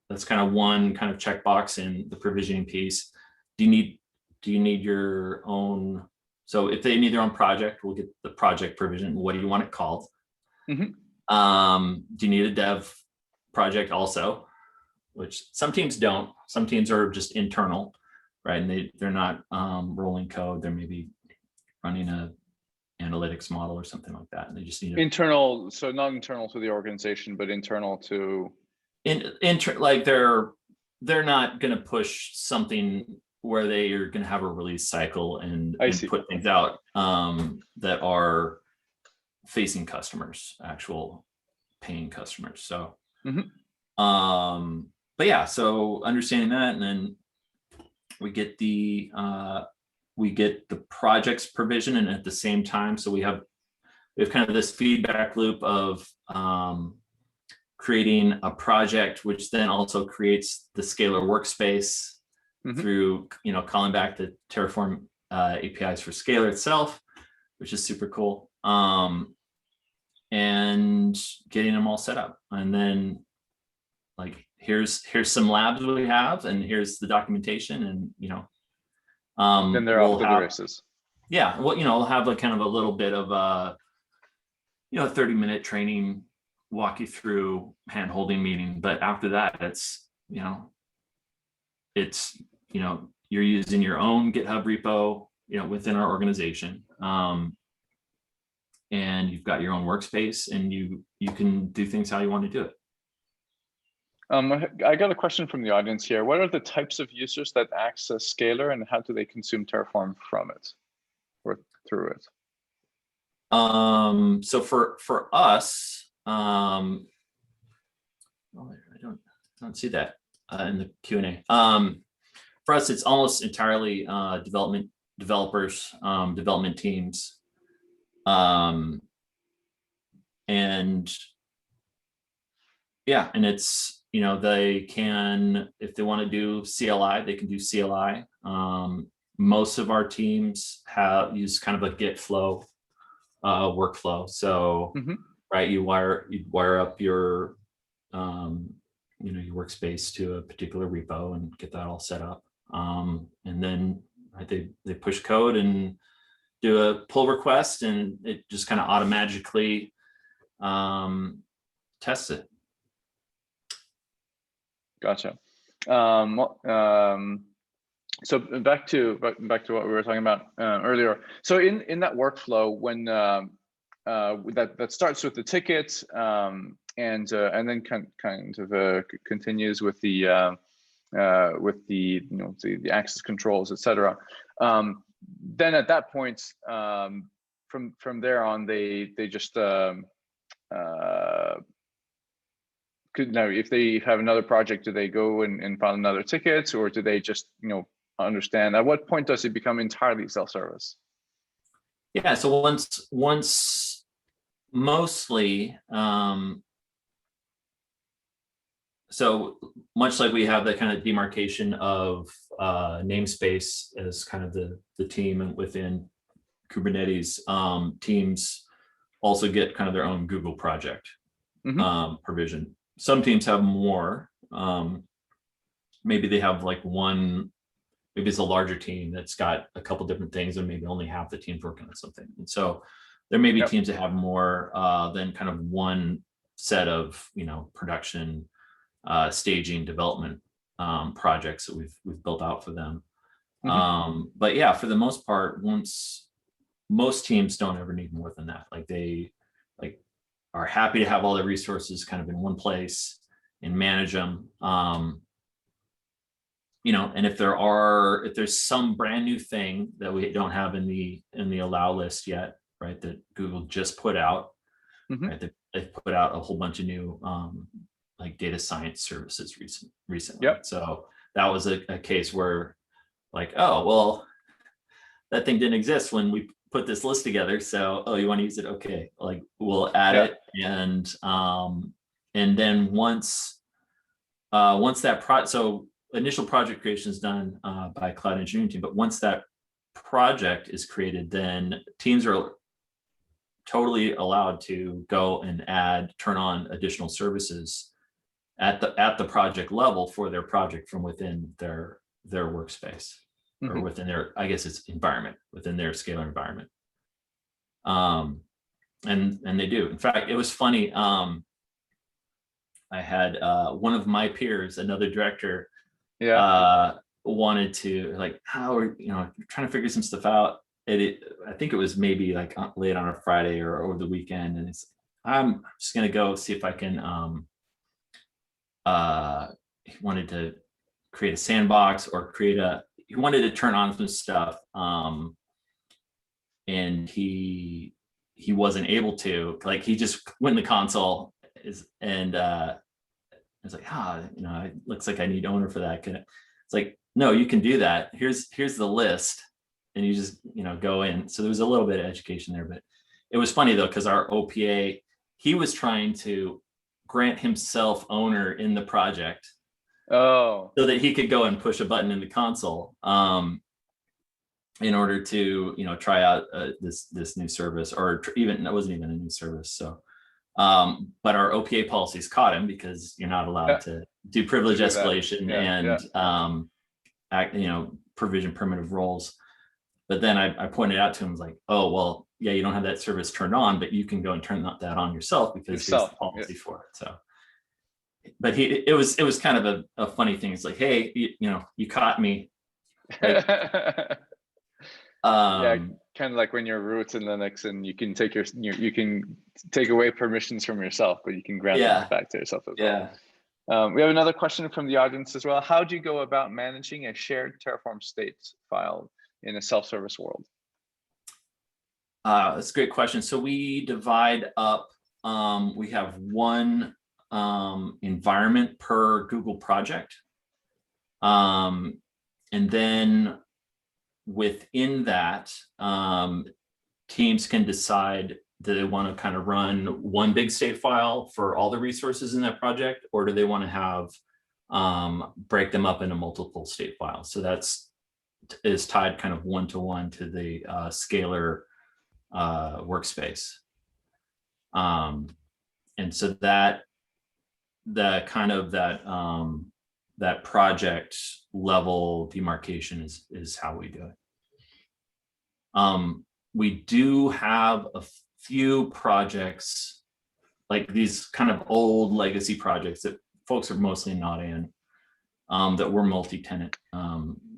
of one kind of checkbox in the provisioning piece. Do you need your own? So if they need their own project, we'll get the project provision. What do you want it called? Do you need a dev project also? Which some teams don't. Some teams are just internal, right? And they're not rolling code. They're maybe running a analytics model or something like that, and they just need internal. So not internal to the organization, but internal to like they're not going to push something where they are going to have a release cycle and put things out that are facing customers, actual paying customers. So, but yeah, so understanding that, and then we get the projects provision, and at the same time, so we have kind of this feedback loop of creating a project, which then also creates the Scalar workspace through calling back the Terraform APIs for Scalar itself, which is super cool. And getting them all set up. And then like, here's some labs we have, and here's the documentation, and then they're off to the races. Yeah, well, we'll have like kind of a little bit of a 30-minute training, walk you through hand-holding meeting. But after that, it's you're using your own GitHub repo, within our organization. And you've got your own workspace, and you can do things how you want to do it. I got a question from the audience here. What are the types of users that access Scalar, and how do they consume Terraform from it or through it? So for us, I don't see that in the Q&A. For us, it's almost entirely developers, development teams. And yeah, and it's, they can, if they want to do CLI, they can do CLI. Most of our teams use kind of a Git flow workflow. So, right, you wire up your, your workspace to a particular repo and get that all set up. And then they push code and do a pull request, and it just kind of automatically tests it. Gotcha. So back to what we were talking about earlier. So in that workflow, when that starts with the ticket, and then kind of continues with the the access controls, etc. Then at that point, from there on, they just now, if they have another project, do they go and file another ticket, or do they just understand? At what point does it become entirely self-service? Yeah, so once mostly, so much like we have that kind of demarcation of namespace as kind of the team, and within Kubernetes, teams also get kind of their own Google project provision. Some teams have more. Maybe they have like one, maybe it's a larger team that's got a couple different things, and maybe only half the team's working on something. And so there may be teams that have more than kind of one set of production staging development projects that we've built out for them. But yeah, for the most part, most teams don't ever need more than that. Like they are happy to have all their resources kind of in one place and manage them. And if there's some brand new thing that we don't have in the allow list yet, right, that Google just put out, right, they've put out a whole bunch of new like data science services recently. So that was a case where like, oh, well, that thing didn't exist when we put this list together. So, oh, you want to use it? Okay, like we'll add it. And then once that so initial project creation is done by a cloud engineering team, but once that project is created, then teams are totally allowed to go and turn on additional services at the project level for their project from within their workspace, or within their, I guess it's environment, within their Scalar environment. And they do. In fact, it was funny. I had one of my peers, another director, wanted to like, how are trying to figure some stuff out. I think it was maybe like late on a Friday or over the weekend, and I'm just gonna go see if I can. He wanted to create a sandbox or he wanted to turn on some stuff, and he wasn't able to. Like he just went in the console and I was like, it looks like I need owner for that. It's like, no, you can do that. Here's the list, and you just go in. So there was a little bit of education there, but it was funny though, because our OPA, he was trying to grant himself owner in the project, so that he could go and push a button in the console. in order to, try out this new service, or even, it wasn't even a new service. So, but our OPA policies caught him because you're not allowed to do privilege escalation and provision primitive roles. But then I pointed out to him, like, oh, well, yeah, you don't have that service turned on, but you can go and turn that on yourself because here's the policy for it. So, but it was kind of a funny thing. It's like, hey, you caught me. Like, kind of like when you're root in Linux and you can take you can take away permissions from yourself, but you can grant them back to yourself as well. We have another question from the audience as well. How do you go about managing a shared Terraform state file in a self-service world? That's a great question. So we divide up, we have one environment per Google project. And then within that, teams can decide, do they want to kind of run one big state file for all the resources in that project, or do they want to have break them up into multiple state files? So that's is tied kind of one-to-one to the Scalar workspace. And so that that project level demarcation is how we do it. We do have a few projects, like these kind of old legacy projects that folks are mostly not in, that were multi-tenant,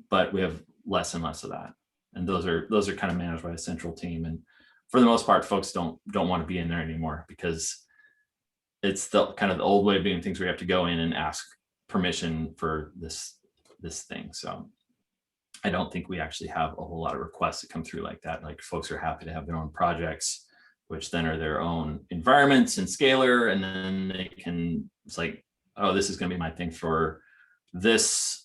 but we have less and less of that. And those are kind of managed by a central team. And for the most part, folks don't want to be in there anymore because it's the kind of the old way of doing things where you have to go in and ask permission for this thing. So I don't think we actually have a whole lot of requests that come through like that. Like, folks are happy to have their own projects, which then are their own environments in Scalar, and then they can, it's like, oh, this is going to be my thing for this.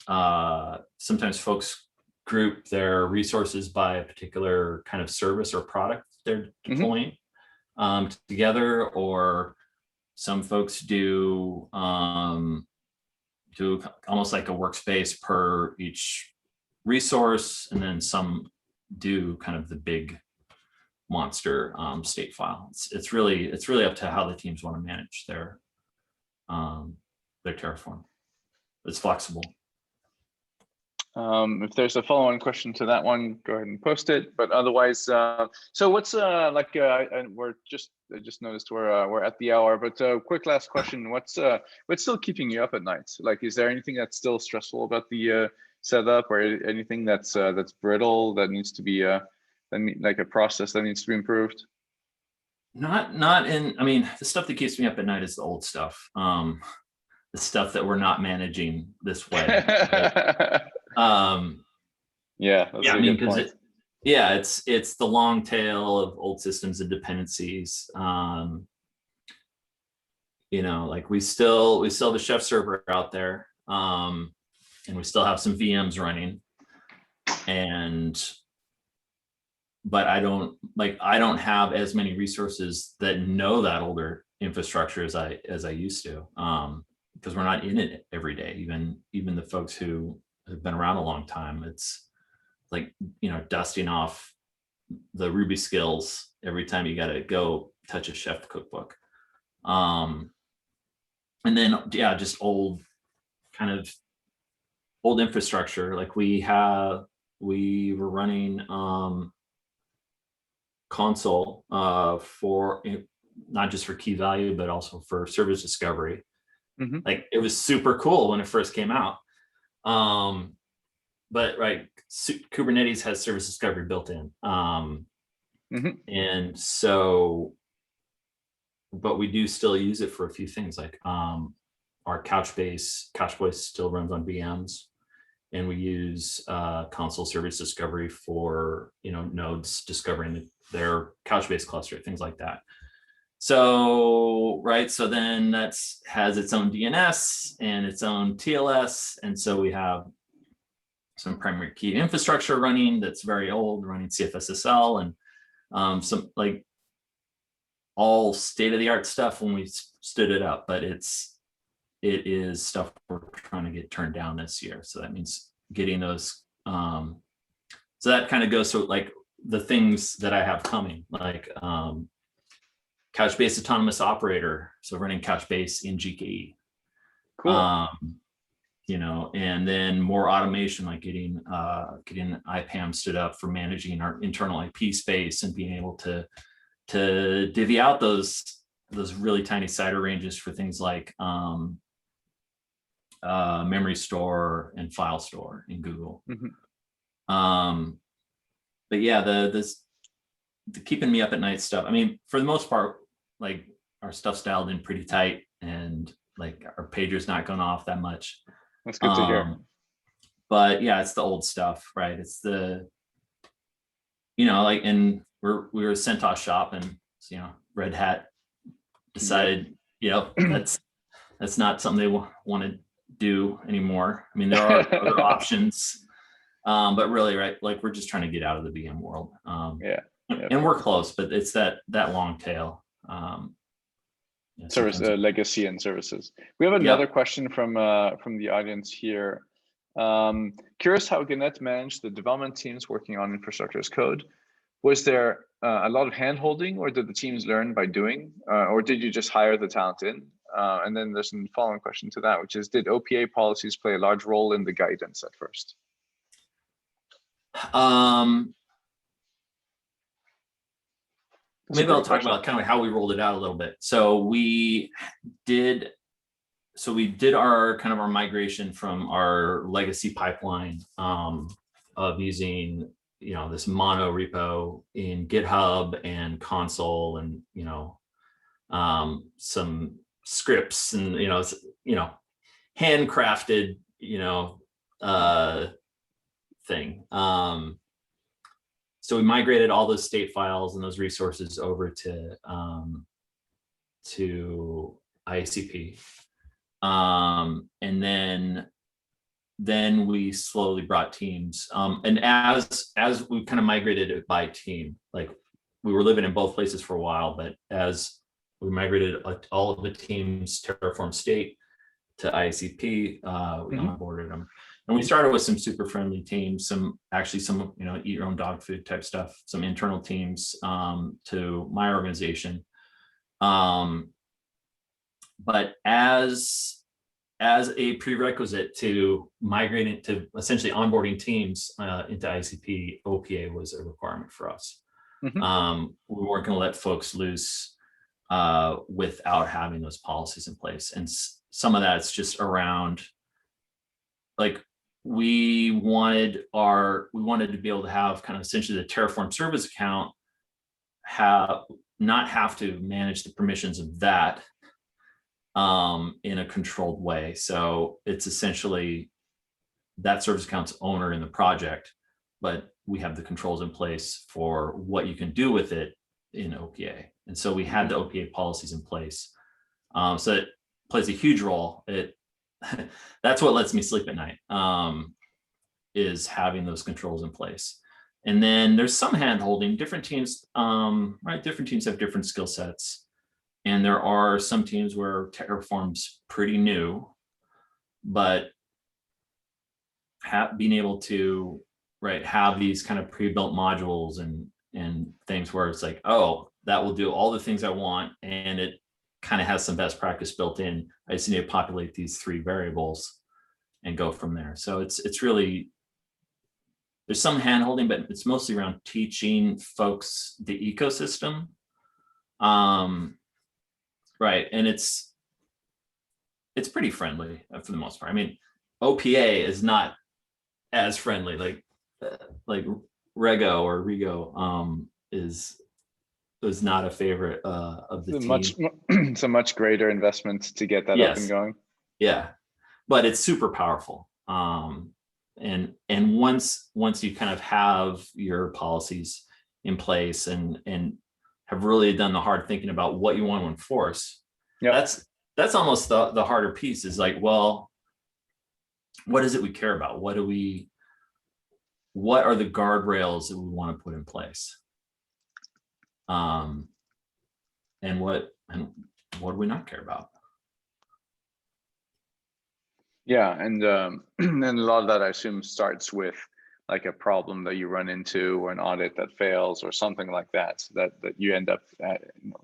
Sometimes folks group their resources by a particular kind of service or product they're deploying together, or some folks do almost like a workspace per each resource, and then some do kind of the big monster state file. It's really up to how the teams want to manage their Terraform. It's flexible. If there's a follow-on question to that one, go ahead and post it. But otherwise, so what's like? And I just noticed we're at the hour. But quick last question: what's still keeping you up at night? Like, is there anything that's still stressful about the setup, or anything that's brittle that needs to be like a process that needs to be improved? Not in. I mean, the stuff that keeps me up at night is the old stuff. The stuff that we're not managing this way. Right? I mean, because it's the long tail of old systems and dependencies. Like we still have a chef server out there, and we still have some VMs running, but I don't have as many resources that know that older infrastructure as I used to, because we're not in it every day. Even the folks who have been around a long time, it's like, dusting off the Ruby skills every time you got to go touch a chef cookbook. And then, just old infrastructure. Like we were running console for not just for key value, but also for service discovery. Like, it was super cool when it first came out. But Kubernetes has service discovery built in. And so, but we do still use it for a few things, like our Couchbase still runs on VMs, and we use console service discovery for nodes discovering their Couchbase cluster, things like that. So so then that has its own DNS and its own TLS, and so we have some primary key infrastructure running that's very old, running CFSSL, and some like all state-of-the-art stuff when we stood it up, but it is stuff we're trying to get turned down this year. So that means getting those So that kind of goes to like the things that I have coming, like Couchbase Autonomous Operator. So running Couchbase in GKE. Cool. You know, and then more automation, like getting IPAM stood up for managing our internal IP space and being able to divvy out those really tiny CIDR ranges for things like memory store and file store in Google. But yeah, the keeping me up at night stuff. I mean, for the most part, like our stuff's dialed in pretty tight, and like our pager's not going off that much. That's good to hear. But yeah, it's the old stuff, right? It's the, you know, like, and we were CentOS shop, and you know, Red Hat decided, you know, that's not something they want to do anymore. I mean, there are other options, but really, right, like we're just trying to get out of the VM world. And we're close, but it's that long tail. Service legacy and services. We have another question from the audience here. Curious how Gannett managed the development teams working on infrastructure as code. Was there a lot of hand-holding, or did the teams learn by doing, or did you just hire the talent in? And then there's a following question to that, which is, did OPA policies play a large role in the guidance at first? Maybe I'll talk about kind of how we rolled it out a little bit. So we did our kind of our migration from our legacy pipeline of using, you know, this mono repo in GitHub and console, and, you know, some scripts and, you know, handcrafted, you know, thing. So we migrated all those state files and those resources over to ICP. And then we slowly brought teams. And as we kind of migrated it by team, like we were living in both places for a while, but as we migrated all of the teams, Terraform state to ICP, we onboarded them. And we started with some super friendly teams, some, you know, eat your own dog food type stuff, some internal teams to my organization. But as a prerequisite to migrating to essentially onboarding teams into ICP, OPA was a requirement for us. We weren't going to let folks loose without having those policies in place. And some of that's just around, like, we wanted to be able to have kind of essentially the Terraform service account not have to manage the permissions of that in a controlled way. So it's essentially that service account's owner in the project, but we have the controls in place for what you can do with it in OPA. And so we had the OPA policies in place. So it plays a huge role. That's what lets me sleep at night, is having those controls in place. And then there's some hand-holding. Different teams, right? Different teams have different skill sets. And there are some teams where Terraform's pretty new, but being able to, right, have these kind of pre-built modules and things where it's like, oh, that will do all the things I want, and it kind of has some best practice built in. I just need to populate these 3 variables and go from there. So it's really, there's some handholding, but it's mostly around teaching folks the ecosystem. Right, and it's pretty friendly for the most part. I mean, OPA is not as friendly, like Rego or Rego is not a favorite of the team. It's a much greater investment to get that up and going. Yeah, but it's super powerful. And once you kind of have your policies in place and have really done the hard thinking about what you want to enforce, that's almost the harder piece, is like, well, what is it we care about? What are the guardrails that we want to put in place? And what do we not care about? Yeah, and a lot of that, I assume, starts with like a problem that you run into, or an audit that fails, or something like that, that you end up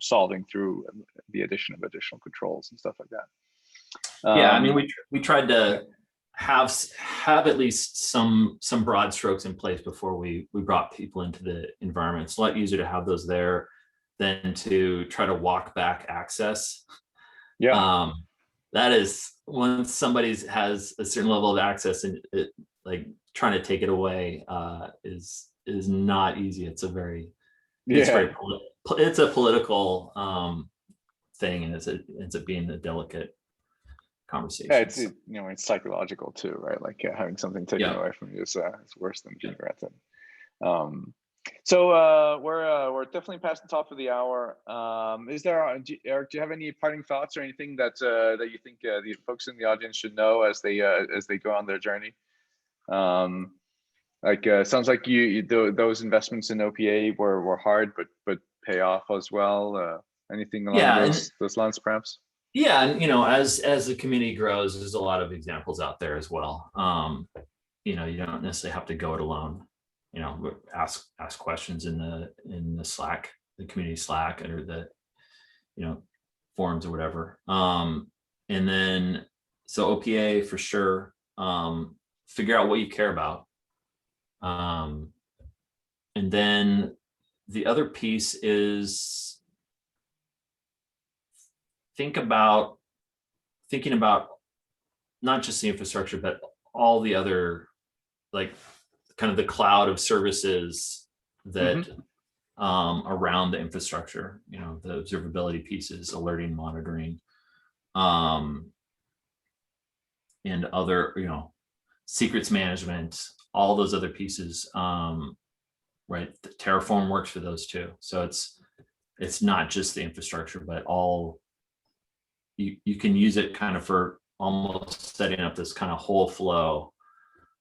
solving through the addition of additional controls and stuff like that. Yeah, I mean, we tried to have at least some broad strokes in place before we brought people into the environment. It's a lot easier to have those there than to try to walk back access. Yeah. That is, once somebody has a certain level of access, and like trying to take it away is not easy. It's a very it's a political thing, and it ends up being a delicate conversation. Yeah, it's psychological too, right? Like having something taken away from you is worse than being granted. So we're definitely past the top of the hour. Eric, do you have any parting thoughts or anything that you think the folks in the audience should know as they go on their journey? Sounds like those investments in OPA were hard, but pay off as well. Anything along those lines, perhaps? Yeah, and as the community grows, there's a lot of examples out there as well. You don't necessarily have to go it alone. Ask questions in the Slack, the community Slack, or the forums or whatever. And then so OPA for sure. Figure out what you care about. And then the other piece is thinking about not just the infrastructure, but all the other, like, kind of the cloud of services that around the infrastructure, the observability pieces, alerting, monitoring, and other, secrets management, all those other pieces, right? The Terraform works for those too. So it's not just the infrastructure, but all you can use it kind of for almost setting up this kind of whole flow.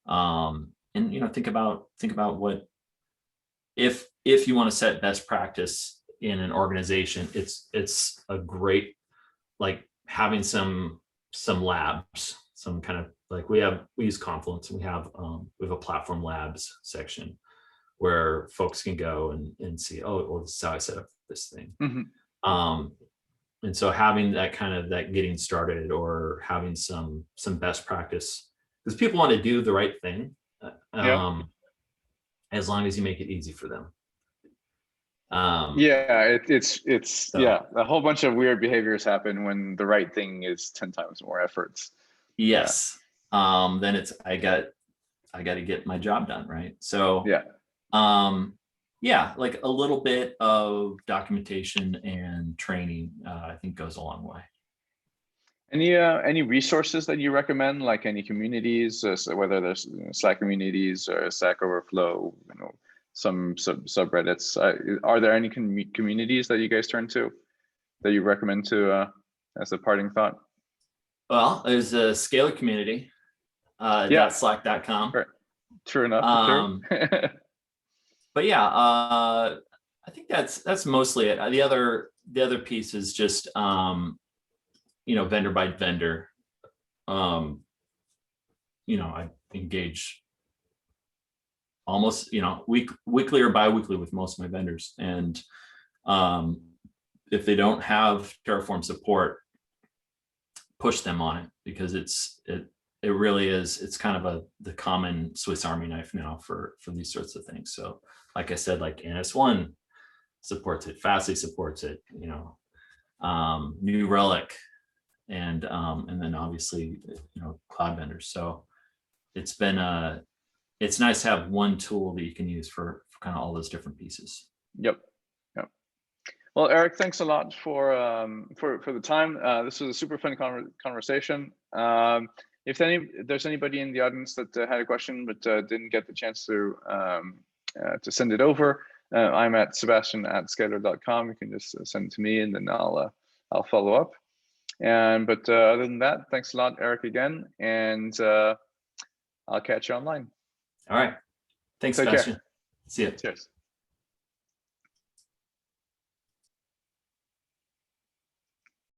And think about what if you want to set best practice in an organization, it's a great, like, having some labs, some kind of, like, we use Confluence, and we have a platform labs section where folks can go and see, well, this is how I set up this thing. And so having that kind of that getting started, or having some best practice, because people want to do the right thing, as long as you make it easy for them. It's a whole bunch of weird behaviors happen when the right thing is 10 times more efforts. Yes. Then it's I got to get my job done, right? So like a little bit of documentation and training, I think goes a long way. Any resources that you recommend, like any communities, so whether there's Slack communities or Stack Overflow, some subreddits? Are there any communities that you guys turn to that you recommend to as a parting thought? Well, there's a Scalar community, .slack.com. True enough. But I think that's mostly it. The other piece is just vendor by vendor. I engage almost weekly or bi-weekly with most of my vendors, and if they don't have Terraform support, push them on it, because it really is, it's kind of the common Swiss Army knife now for these sorts of things. So like I said, like NS1 supports it, Fastly supports it, New Relic, and then obviously cloud vendors. So it's nice to have one tool that you can use for kind of all those different pieces. Yep. Well, Erik, thanks a lot for the time. This was a super fun conversation. If there's anybody in the audience that had a question but didn't get the chance to send it over, I'm at Sebastian@Scalar.com. You can just send it to me, and then I'll follow up. But other than that, thanks a lot, Erik, again, and I'll catch you online. All right. Thanks, Sebastian. See you. Cheers.